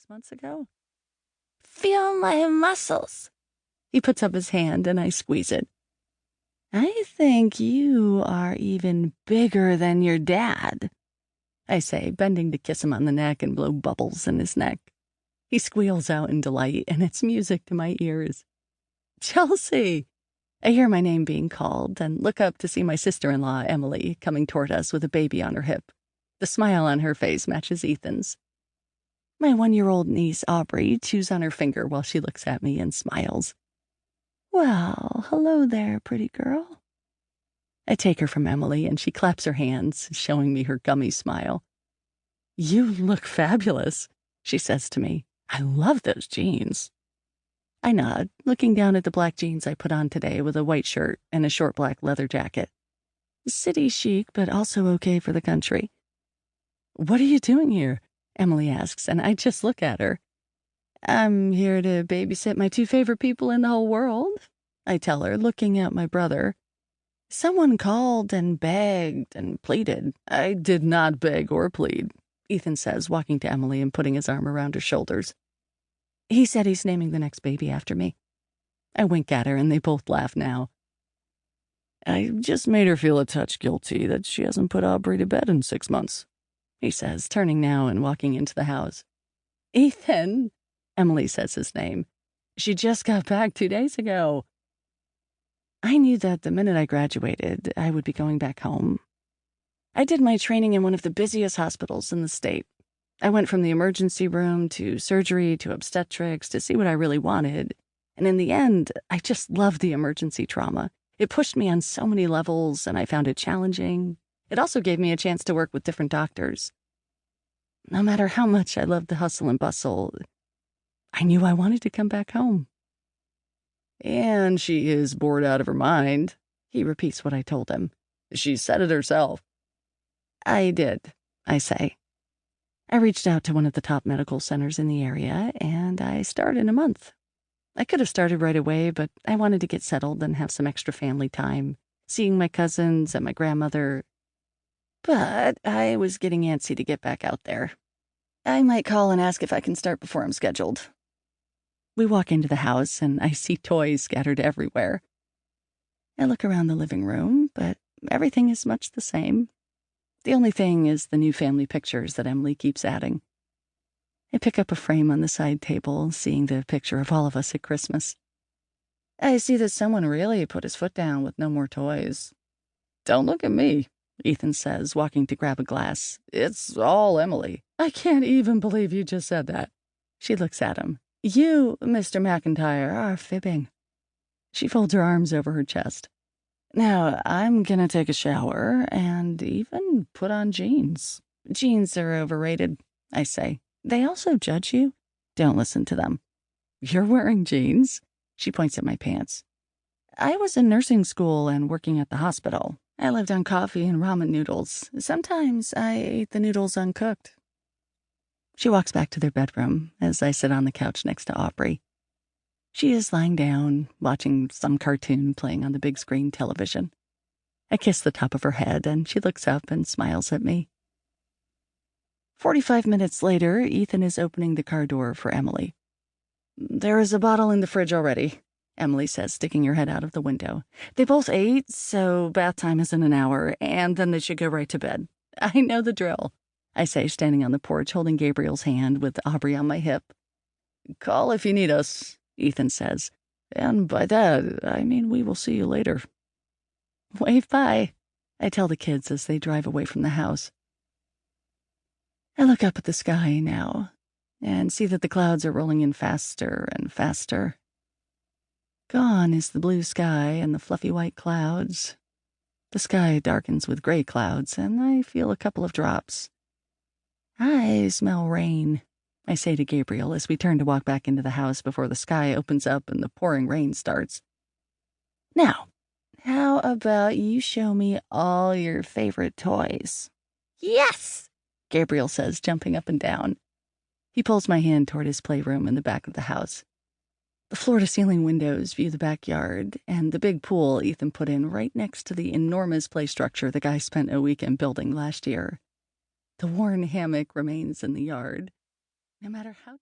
6 months ago. Feel my muscles. He puts up his hand and I squeeze it. I think you are even bigger than your dad, I say, bending to kiss him on the neck and blow bubbles in his neck. He squeals out in delight, and it's music to my ears. Chelsea! I hear my name being called and look up to see my sister-in-law, Emily, coming toward us with a baby on her hip. The smile on her face matches Ethan's. My 1-year-old niece, Aubrey, chews on her finger while she looks at me and smiles. Well, hello there, pretty girl. I take her from Emily, and she claps her hands, showing me her gummy smile. You look fabulous, she says to me. I love those jeans. I nod, looking down at the black jeans I put on today with a white shirt and a short black leather jacket. City chic, but also okay for the country. What are you doing here? Emily asks, and I just look at her. I'm here to babysit my 2 favorite people in the whole world, I tell her, looking at my brother. Someone called and begged and pleaded. I did not beg or plead, Ethan says, walking to Emily and putting his arm around her shoulders. He said he's naming the next baby after me. I wink at her and they both laugh now. I just made her feel a touch guilty that she hasn't put Aubrey to bed in 6 months, he says, turning now and walking into the house. Ethan, Emily says his name. She just got back 2 days ago. I knew that the minute I graduated, I would be going back home. I did my training in one of the busiest hospitals in the state. I went from the emergency room to surgery to obstetrics to see what I really wanted. And in the end, I just loved the emergency trauma. It pushed me on so many levels, and I found it challenging. It also gave me a chance to work with different doctors. No matter how much I loved the hustle and bustle, I knew I wanted to come back home. And she is bored out of her mind, he repeats what I told him. She said it herself. I did, I say. I reached out to one of the top medical centers in the area, and I start in a month. I could have started right away, but I wanted to get settled and have some extra family time, seeing my cousins and my grandmother. But I was getting antsy to get back out there. I might call and ask if I can start before I'm scheduled. We walk into the house, and I see toys scattered everywhere. I look around the living room, but everything is much the same. The only thing is the new family pictures that Emily keeps adding. I pick up a frame on the side table, seeing the picture of all of us at Christmas. I see that someone really put his foot down with no more toys. Don't look at me, Ethan says, walking to grab a glass. It's all Emily. I can't even believe you just said that. She looks at him. You, Mr. McIntyre, are fibbing. She folds her arms over her chest. Now, I'm gonna take a shower and even put on jeans. Jeans are overrated, I say. They also judge you. Don't listen to them. You're wearing jeans? She points at my pants. I was in nursing school and working at the hospital. I lived on coffee and ramen noodles. Sometimes I ate the noodles uncooked. She walks back to their bedroom as I sit on the couch next to Aubrey. She is lying down, watching some cartoon playing on the big screen television. I kiss the top of her head, and she looks up and smiles at me. 45 minutes later, Ethan is opening the car door for Emily. There is a bottle in the fridge already, Emily says, sticking her head out of the window. They both ate, so bath time is in an hour, and then they should go right to bed. I know the drill, I say, standing on the porch, holding Gabriel's hand with Aubrey on my hip. Call if you need us, Ethan says. And by that, I mean we will see you later. Wave bye, I tell the kids as they drive away from the house. I look up at the sky now and see that the clouds are rolling in faster and faster. Gone is the blue sky and the fluffy white clouds. The sky darkens with gray clouds, and I feel a couple of drops. I smell rain, I say to Gabriel as we turn to walk back into the house before the sky opens up and the pouring rain starts. Now, how about you show me all your favorite toys? Yes, Gabriel says, jumping up and down. He pulls my hand toward his playroom in the back of the house. The floor-to-ceiling windows view the backyard and the big pool Ethan put in right next to the enormous play structure the guy spent a weekend building last year. The worn hammock remains in the yard, no matter how